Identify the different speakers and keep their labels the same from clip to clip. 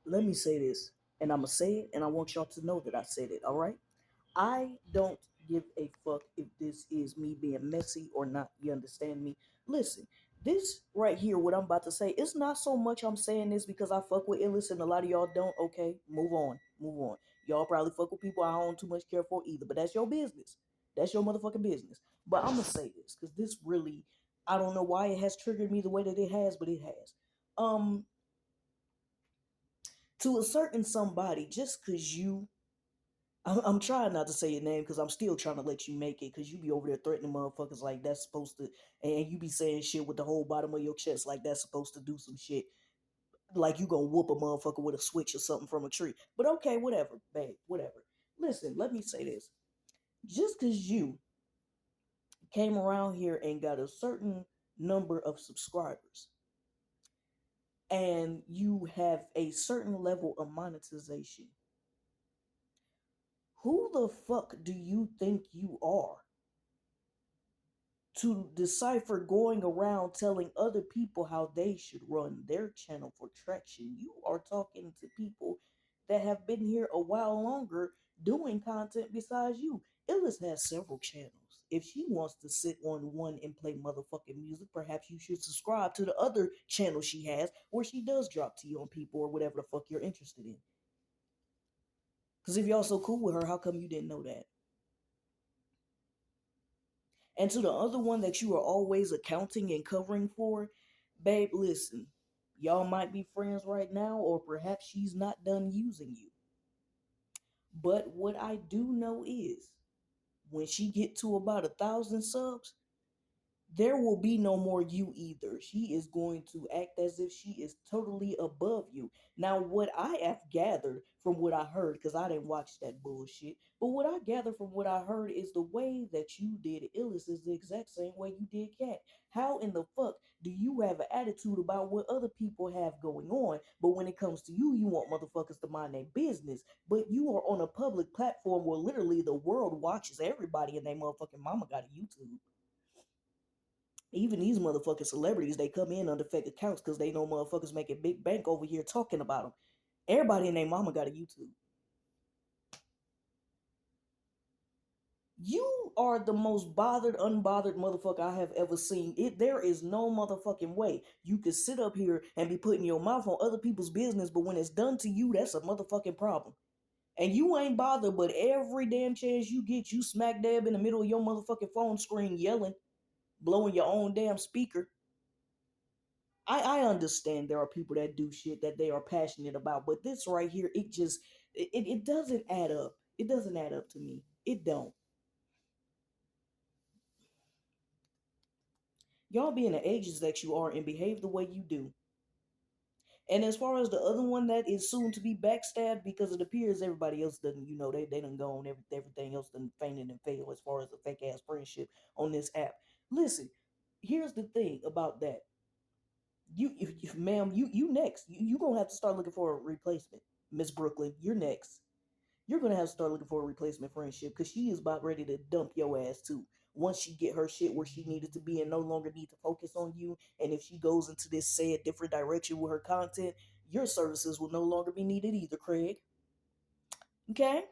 Speaker 1: let me say this, and I'm gonna say it, and I want y'all to know that I said it. All right. I don't give a fuck if this is me being messy or not. You understand me? Listen, this right here, what I'm about to say, it's not so much I'm saying this because I fuck with Illis and a lot of y'all don't. Okay, move on, move on. Y'all probably fuck with people I don't too much care for either, but that's your business. That's your motherfucking business. But I'm gonna say this because this really, I don't know why it has triggered me the way that it has, but it has. Um, to a certain somebody, just because I'm trying not to say your name because I'm still trying to let you make it because you be over there threatening motherfuckers like that's supposed to, and you be saying shit with the whole bottom of your chest like that's supposed to do some shit. Like you gonna whoop a motherfucker with a switch or something from a tree. But okay, whatever, babe, whatever. Listen, let me say this. Just because you came around here and got a certain number of subscribers and you have a certain level of monetization, who the fuck do you think you are to decipher going around telling other people how they should run their channel for traction? You are talking to people that have been here a while longer doing content besides you. Illis has several channels. If she wants to sit on one and play motherfucking music, perhaps you should subscribe to the other channel she has where she does drop tea on people or whatever the fuck you're interested in. Because if y'all so cool with her, how come you didn't know that? And to the other one that you are always accounting and covering for, babe, listen, y'all might be friends right now, or perhaps she's not done using you. But what I do know is when she get to about 1,000 subs, there will be no more you either. She is going to act as if she is totally above you. Now, what I have gathered from what I heard, because I didn't watch that bullshit, but what I gathered from what I heard is the way that you did Illis is the exact same way you did Cat. How in the fuck do you have an attitude about what other people have going on, but when it comes to you, you want motherfuckers to mind their business? But you are on a public platform where literally the world watches everybody and they motherfucking mama got a YouTube. Even these motherfucking celebrities, they come in under fake accounts because they know motherfuckers making big bank over here talking about them. Everybody and their mama got a YouTube. You are the most bothered, unbothered motherfucker I have ever seen. There is no motherfucking way you could sit up here and be putting your mouth on other people's business, but when it's done to you, that's a motherfucking problem. And you ain't bothered, but every damn chance you get, you smack dab in the middle of your motherfucking phone screen yelling, blowing your own damn speaker. I understand there are people that do shit that they are passionate about, but this right here, it doesn't add up. It doesn't add up to me. It don't. Y'all be in the ages that you are and behave the way you do. And as far as the other one that is soon to be backstabbed because it appears everybody else doesn't, they done go on everything else done fainted and failed as far as the fake ass friendship on this app. Listen, here's the thing about that. If ma'am, you next. You gonna have to start looking for a replacement. Miss Brooklyn, you're next. You're gonna have to start looking for a replacement friendship because she is about ready to dump your ass too. Once she get her shit where she needed to be and no longer need to focus on you, and if she goes into this sad different direction with her content, your services will no longer be needed either, Craig. Okay.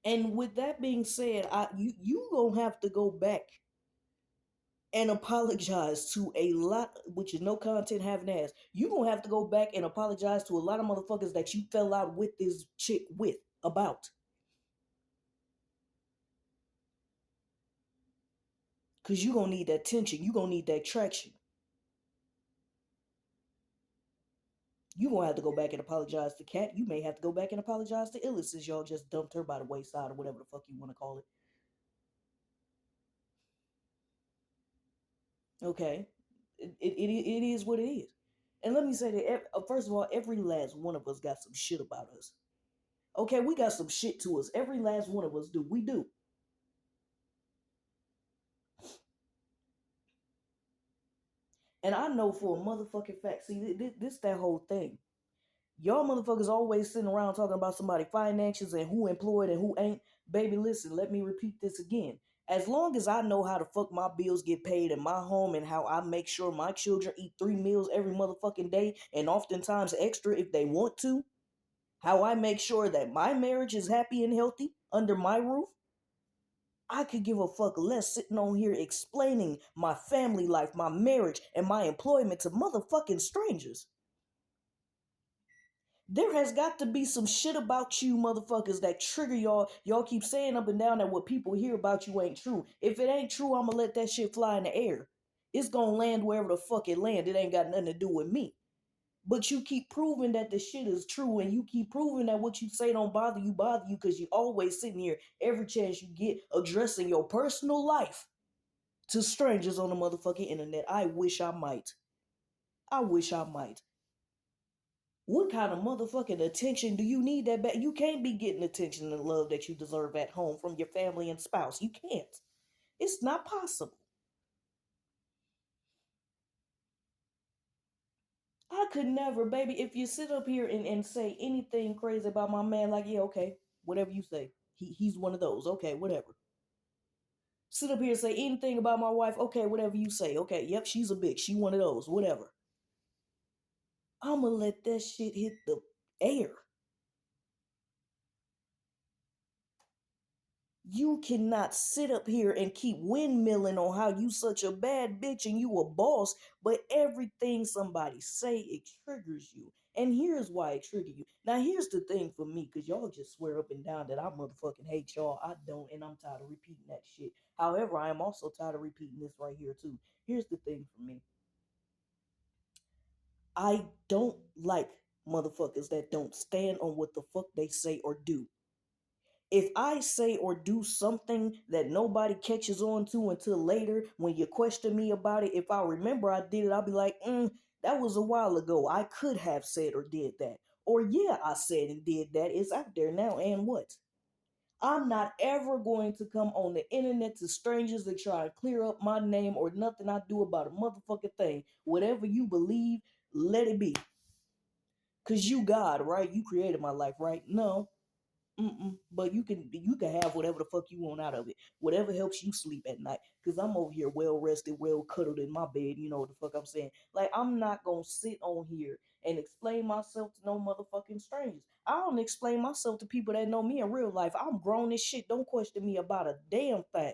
Speaker 1: And with that being said, you gonna have to go back and apologize to a lot, which is no content having ass. You gonna have to go back and apologize to a lot of motherfuckers that you fell out with this chick with about. Cause you gonna need that tension. You gonna need that traction. You gonna have to go back and apologize to Cat. You may have to go back and apologize to Illis since y'all just dumped her by the wayside or whatever the fuck you want to call it. Okay, it is what it is. And let me say that first of all, every last one of us got some shit about us. Okay, we got some shit to us. Every last one of us do. We do. And I know for a motherfucking fact. See, this that whole thing. Y'all motherfuckers always sitting around talking about somebody finances and who employed and who ain't. Baby, listen, let me repeat this again. As long as I know how the fuck my bills get paid in my home and how I make sure my children eat 3 meals every motherfucking day and oftentimes extra if they want to, how I make sure that my marriage is happy and healthy under my roof, I could give a fuck less sitting on here explaining my family life, my marriage, and my employment to motherfucking strangers. There has got to be some shit about you motherfuckers that trigger y'all. Y'all keep saying up and down that what people hear about you ain't true. If it ain't true, I'ma let that shit fly in the air. It's gonna land wherever the fuck it land. It ain't got nothing to do with me. But you keep proving that the shit is true, and you keep proving that what you say don't bother you because you always sitting here every chance you get addressing your personal life to strangers on the motherfucking internet. I wish I might. I wish I might. What kind of motherfucking attention do you need that bad? You can't be getting attention and love that you deserve at home from your family and spouse. You can't. It's not possible. I could never, baby, if you sit up here and say anything crazy about my man, like, yeah, okay, whatever you say. He's one of those. Okay, whatever. Sit up here and say anything about my wife. Okay, whatever you say. Okay, yep, she's a bitch. She one of those. Whatever. I'ma let that shit hit the air. You cannot sit up here and keep windmilling on how you such a bad bitch and you a boss, but everything somebody say, it triggers you. And here's why it triggers you. Now here's the thing for me, because y'all just swear up and down that I motherfucking hate y'all. I don't, and I'm tired of repeating that shit. However, I am also tired of repeating this right here too. Here's the thing for me. I don't like motherfuckers that don't stand on what the fuck they say or do. If I say or do something that nobody catches on to until later, when you question me about it, if I remember I did it, I'll be like, that was a while ago. I could have said or did that. Or, yeah, I said and did that. It's out there now. And what? I'm not ever going to come on the internet to strangers to try and clear up my name or nothing I do about a motherfucking thing. Whatever you believe, let it be. Because you God, right? You created my life, right? No. But you can have whatever the fuck you want out of it. Whatever helps you sleep at night. Cause I'm over here well rested, well cuddled in my bed. You know what the fuck I'm saying? Like I'm not gonna sit on here and explain myself to no motherfucking strangers. I don't explain myself to people that know me in real life. I'm grown as shit. Don't question me about a damn thing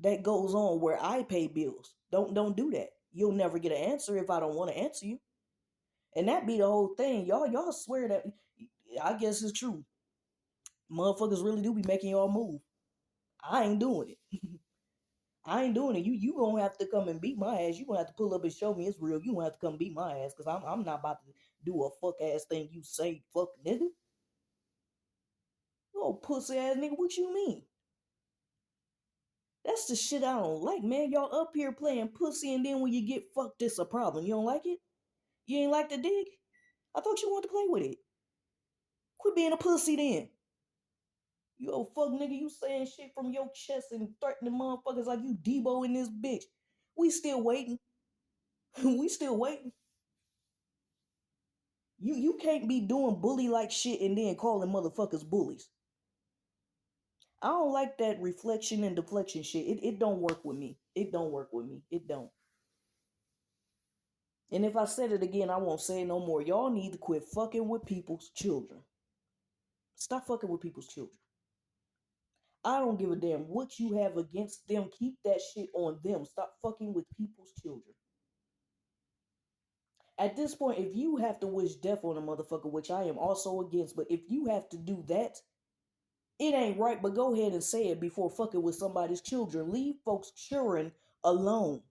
Speaker 1: that goes on where I pay bills. Don't do that. You'll never get an answer if I don't want to answer you. And that be the whole thing. Y'all swear that I guess it's true. Motherfuckers really do be making y'all move. I ain't doing it. I ain't doing it. You gonna have to come and beat my ass. You gonna have to pull up and show me it's real. You gonna have to come beat my ass because I'm not about to do a fuck ass thing you say, fuck nigga. Oh pussy ass nigga, what you mean? That's the shit I don't like, man. Y'all up here playing pussy and then when you get fucked, it's a problem. You don't like it? You ain't like the dig? I thought you wanted to play with it. Quit being a pussy then. You old fuck nigga, you saying shit from your chest and threatening motherfuckers like you Debo in this bitch. We still waiting. We still waiting. You can't be doing bully like shit and then calling motherfuckers bullies. I don't like that reflection and deflection shit. It don't work with me. It don't work with me. It don't. And if I said it again, I won't say it no more. Y'all need to quit fucking with people's children. Stop fucking with people's children. I don't give a damn what you have against them. Keep that shit on them. Stop fucking with people's children. At this point, if you have to wish death on a motherfucker, which I am also against, but if you have to do that, it ain't right. But go ahead and say it before fucking with somebody's children. Leave folks' children alone.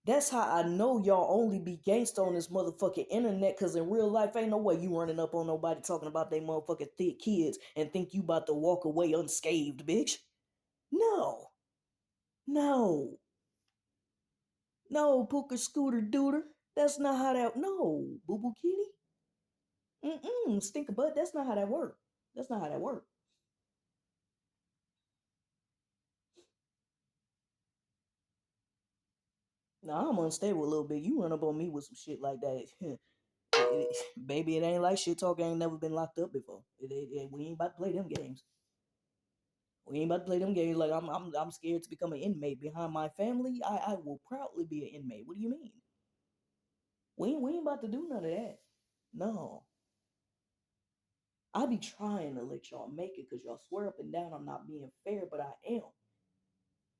Speaker 1: That's how I know y'all only be gangsta on this motherfucking internet, cause in real life ain't no way you running up on nobody talking about they motherfucking thick kids and think you about to walk away unscathed, bitch. No. No. No, Pooker Scooter Dooter. That's not how that no, Boo Boo Kitty. Stink a butt. That's not how that work. That's not how that work. Now I'm unstable a little bit. You run up on me with some shit like that. Baby, it ain't like shit talk. I ain't never been locked up before. We ain't about to play them games. We ain't about to play them games like I'm scared to become an inmate behind my family. I will proudly be an inmate. What do you mean? We ain't about to do none of that. No. I be trying to let y'all make it because y'all swear up and down I'm not being fair, but I am.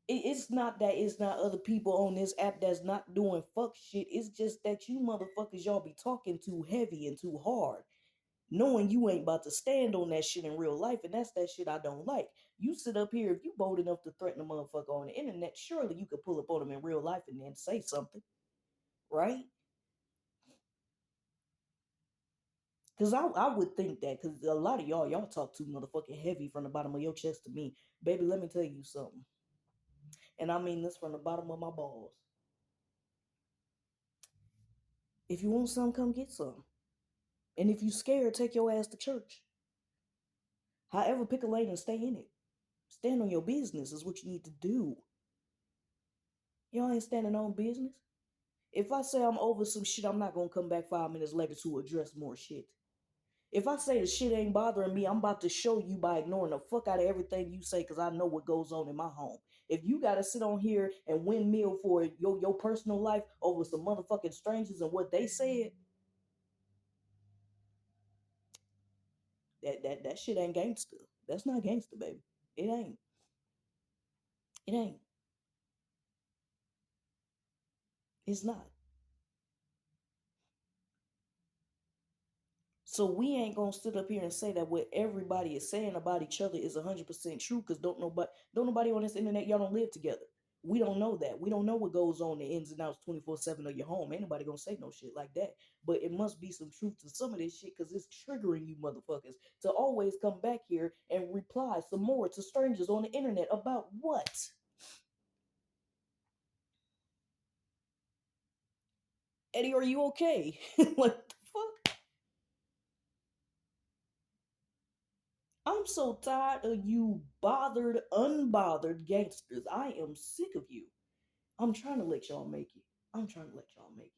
Speaker 1: It's not that it's not other people on this app that's not doing fuck shit. It's just that you motherfuckers y'all be talking too heavy and too hard, knowing you ain't about to stand on that shit in real life, and that's that shit I don't like. You sit up here, if you bold enough to threaten a motherfucker on the internet, surely you could pull up on him in real life and then say something, right? Because I would think that, because a lot of y'all talk too motherfucking heavy from the bottom of your chest to me. Baby, let me tell you something. And I mean this from the bottom of my balls. If you want some, come get some. And if you scared, take your ass to church. However, pick a lane and stay in it. Stand on your business is what you need to do. Y'all ain't standing on business. If I say I'm over some shit, I'm not gonna come back 5 minutes later to address more shit. If I say the shit ain't bothering me, I'm about to show you by ignoring the fuck out of everything you say because I know what goes on in my home. If you gotta sit on here and windmill for your personal life over some motherfucking strangers and what they said, that shit ain't gangster. That's not gangster, baby. It ain't. It ain't. It's not. So we ain't gonna sit up here and say that what everybody is saying about each other is 100% true because don't nobody on this internet, y'all don't live together. We don't know that. We don't know what goes on the ins and outs 24/7 of your home. Ain't nobody gonna say no shit like that. But it must be some truth to some of this shit because it's triggering you motherfuckers to always come back here and reply some more to strangers on the internet about what? Eddie, are you okay? What the fuck? I'm so tired of you bothered, unbothered gangsters. I am sick of you. I'm trying to let y'all make it. I'm trying to let y'all make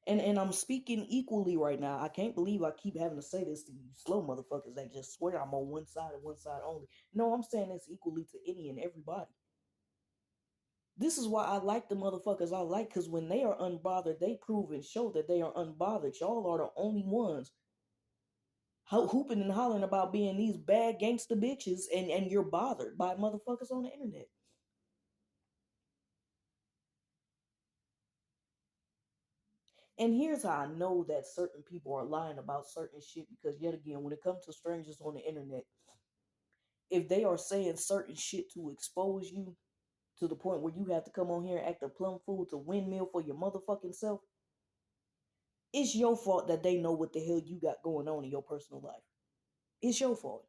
Speaker 1: it. And I'm speaking equally right now. I can't believe I keep having to say this to you slow motherfuckers that just swear I'm on one side and one side only. No, I'm saying this equally to any and everybody. This is why I like the motherfuckers I like, because when they are unbothered, they prove and show that they are unbothered. Y'all are the only ones hooping and hollering about being these bad gangster bitches, and you're bothered by motherfuckers on the internet. And here's how I know that certain people are lying about certain shit because, yet again, when it comes to strangers on the internet, if they are saying certain shit to expose you to the point where you have to come on here and act a plum fool to windmill for your motherfucking self, it's your fault that they know what the hell you got going on in your personal life. It's your fault.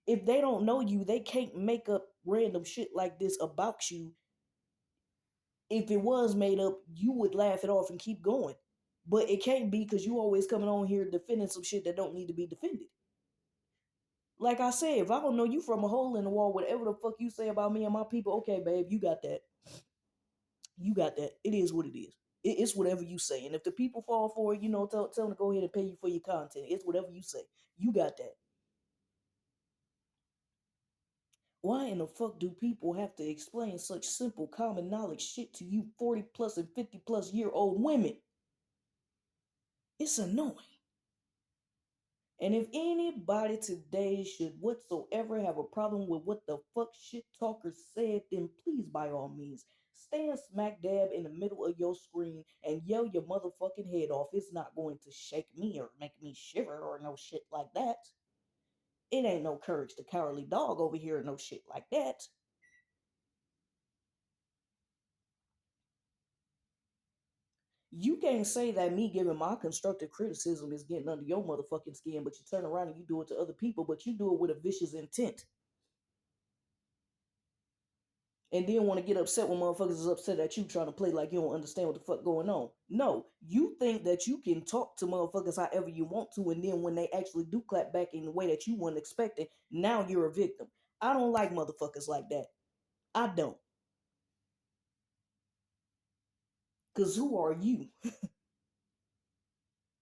Speaker 1: If they don't know you, they can't make up random shit like this about you. If it was made up, you would laugh it off and keep going. But it can't be because you always coming on here defending some shit that don't need to be defended. Like I said, if I don't know you from a hole in the wall, whatever the fuck you say about me and my people, okay, babe, you got that. You got that. It is what it is. It's whatever you say. And if the people fall for it, tell them to go ahead and pay you for your content. It's whatever you say. You got that. Why in the fuck do people have to explain such simple common knowledge shit to you 40 plus and 50 plus year old women? It's annoying. And if anybody today should whatsoever have a problem with what the fuck shit talker said, then please by all means stand smack dab in the middle of your screen and yell your motherfucking head off. It's not going to shake me or make me shiver or no shit like that. It ain't no courage the cowardly dog over here or no shit like that. You can't say that me giving my constructive criticism is getting under your motherfucking skin, but you turn around and you do it to other people, but you do it with a vicious intent. And then want to get upset when motherfuckers is upset at you trying to play like you don't understand what the fuck going on. No, you think that you can talk to motherfuckers however you want to, and then when they actually do clap back in the way that you weren't expecting, now you're a victim. I don't like motherfuckers like that. I don't. Cause who are you?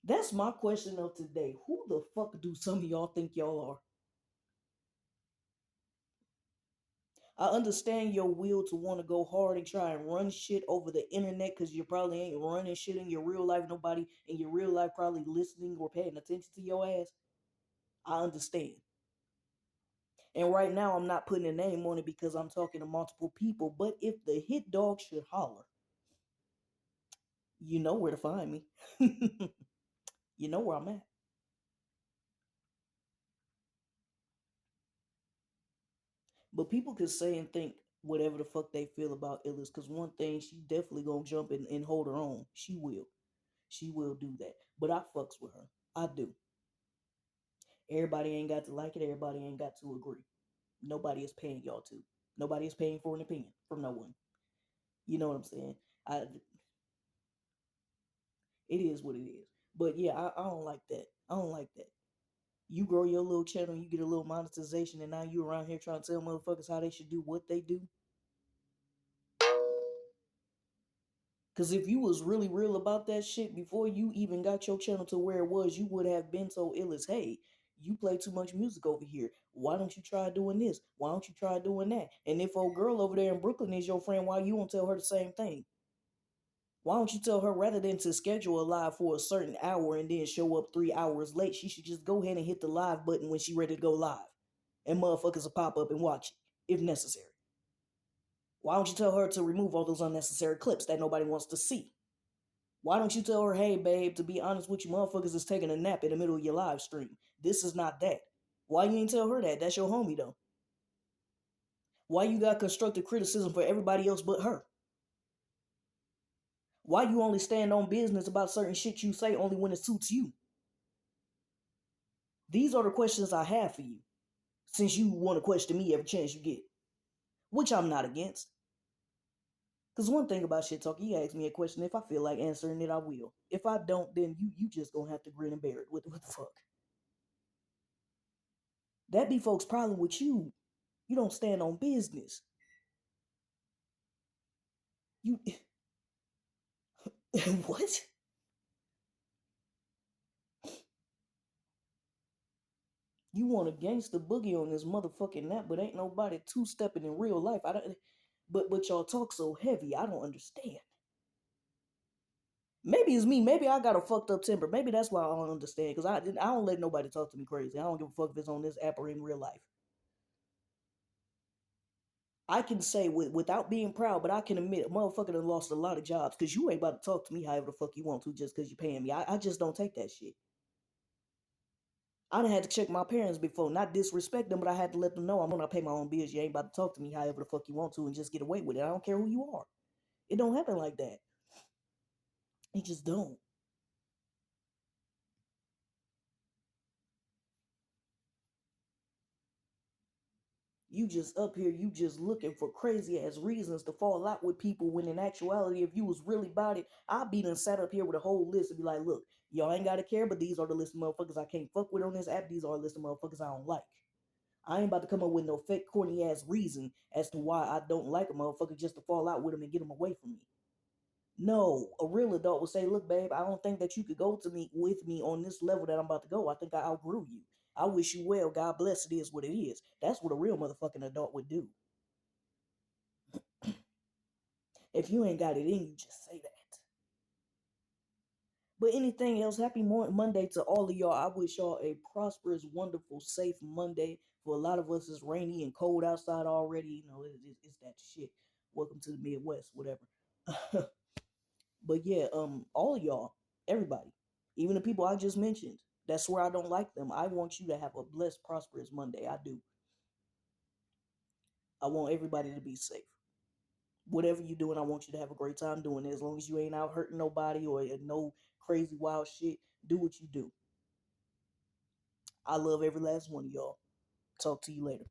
Speaker 1: That's my question of today. Who the fuck do some of y'all think y'all are? I understand your will to want to go hard and try and run shit over the internet because you probably ain't running shit in your real life. Nobody in your real life probably listening or paying attention to your ass. I understand. And right now, I'm not putting a name on it because I'm talking to multiple people. But if the hit dog should holler, you know where to find me. You know where I'm at. But people can say and think whatever the fuck they feel about Illis. Because one thing, she definitely gonna jump and hold her own. She will. She will do that. But I fucks with her. I do. Everybody ain't got to like it. Everybody ain't got to agree. Nobody is paying y'all to. Nobody is paying for an opinion from no one. You know what I'm saying? I It is what it is. But yeah, I don't like that. I don't like that. You grow your little channel, you get a little monetization, and now you around here trying to tell motherfuckers how they should do what they do. Cause if you was really real about that shit before you even got your channel to where it was, you would have been so ill as, hey, you play too much music over here. Why don't you try doing this? Why don't you try doing that? And if old girl over there in Brooklyn is your friend, why you won't tell her the same thing? Why don't you tell her rather than to schedule a live for a certain hour and then show up 3 hours late, she should just go ahead and hit the live button when she ready to go live. And motherfuckers will pop up and watch it if necessary. Why don't you tell her to remove all those unnecessary clips that nobody wants to see? Why don't you tell her, hey, babe, to be honest with you, motherfuckers is taking a nap in the middle of your live stream. This is not that. Why you ain't tell her that? That's your homie, though. Why you got constructive criticism for everybody else but her? Why you only stand on business about certain shit you say only when it suits you? These are the questions I have for you, since you want to question me every chance you get, which I'm not against. Because one thing about shit talk, you ask me a question, if I feel like answering it, I will. If I don't, then you just gonna have to grin and bear it. What the fuck? That be folks' problem with you. You don't stand on business. You what? You want a gangster boogie on this motherfucking nap, but ain't nobody two stepping in real life. I don't. But y'all talk so heavy. I don't understand. Maybe it's me. Maybe I got a fucked up temper. Maybe that's why I don't understand. Cause I don't let nobody talk to me crazy. I don't give a fuck if it's on this app or in real life. I can say without being proud, but I can admit, a motherfucker done lost a lot of jobs. Cause you ain't about to talk to me however the fuck you want to just cause you paying me. I just don't take that shit. I done had to check my parents before, not disrespect them, but I had to let them know I'm gonna pay my own bills. You ain't about to talk to me however the fuck you want to and just get away with it. I don't care who you are. It don't happen like that. It just don't. You just up here, you just looking for crazy ass reasons to fall out with people when in actuality, if you was really about it, I'd be done sat up here with a whole list and be like, look, y'all ain't gotta care, but these are the list of motherfuckers I can't fuck with on this app. These are the list of motherfuckers I don't like. I ain't about to come up with no fake corny ass reason as to why I don't like a motherfucker just to fall out with him and get him away from me. No, a real adult would say, look, babe, I don't think that you could go to me with me on this level that I'm about to go. I think I outgrew you. I wish you well. God bless. It is what it is. That's what a real motherfucking adult would do. If you ain't got it in you, just say that. But anything else, happy Monday to all of y'all. I wish y'all a prosperous, wonderful, safe Monday. For a lot of us, it's rainy and cold outside already. You know, it's that shit. Welcome to the Midwest, whatever. But yeah, all of y'all, everybody, even the people I just mentioned, that's where I don't like them. I want you to have a blessed, prosperous Monday. I do. I want everybody to be safe. Whatever you're doing, I want you to have a great time doing it. As long as you ain't out hurting nobody or no crazy wild shit, do what you do. I love every last one of y'all. Talk to you later.